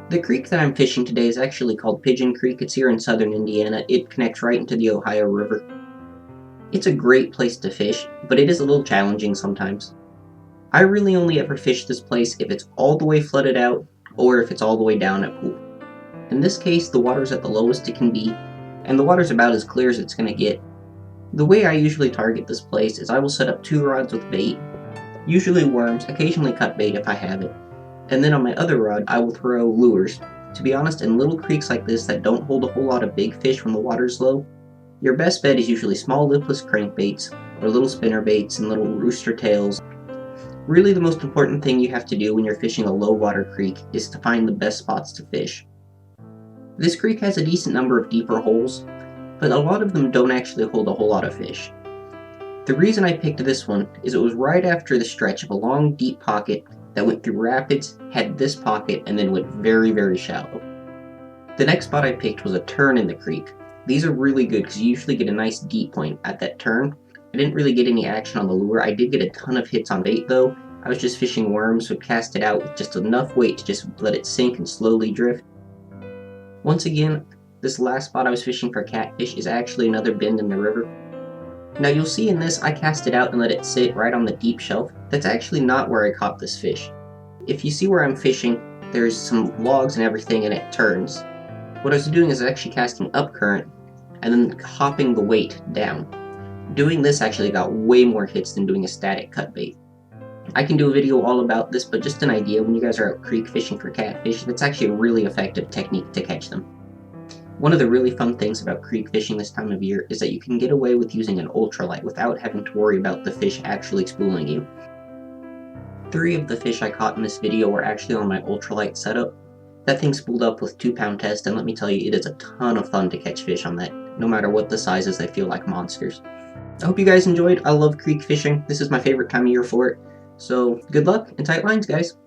The creek that I'm fishing today is actually called Pigeon Creek. It's here in southern Indiana. It connects right into the Ohio River. It's a great place to fish, but it is a little challenging sometimes. I really only ever fish this place if it's all the way flooded out or if it's all the way down at pool. In this case, the water's at the lowest it can be, and the water's about as clear as it's going to get. The way I usually target this place is I will set up 2 rods with bait, usually worms, occasionally cut bait if I have it, and then on my other rod I will throw lures. To be honest, in little creeks like this that don't hold a whole lot of big fish when the water's low, your best bet is usually small lipless crankbaits, or little spinner baits and little rooster tails. Really the most important thing you have to do when you're fishing a low water creek is to find the best spots to fish. This creek has a decent number of deeper holes, but a lot of them don't actually hold a whole lot of fish. The reason I picked this one is it was right after the stretch of a long deep pocket that went through rapids, had this pocket, and then went very, very shallow. The next spot I picked was a turn in the creek. These are really good because you usually get a nice deep point at that turn. I didn't really get any action on the lure. I did get a ton of hits on bait though. I was just fishing worms, would cast it out with just enough weight to just let it sink and slowly drift. Once again, this last spot I was fishing for catfish is actually another bend in the river. Now you'll see in this I cast it out and let it sit right on the deep shelf. That's actually not where I caught this fish. If you see where I'm fishing, there's some logs and everything and it turns. What I was doing is actually casting up current and then hopping the weight down. Doing this actually got way more hits than doing a static cut bait. I can do a video all about this, but just an idea, when you guys are out creek fishing for catfish, that's actually a really effective technique to catch them. One of the really fun things about creek fishing this time of year is that you can get away with using an ultralight without having to worry about the fish actually spooling you. 3 of the fish I caught in this video were actually on my ultralight setup. That thing spooled up with 2-pound test, and let me tell you, it is a ton of fun to catch fish on that. No matter what the sizes, they feel like monsters. I hope you guys enjoyed. I love creek fishing. This is my favorite time of year for it. So good luck and tight lines, guys.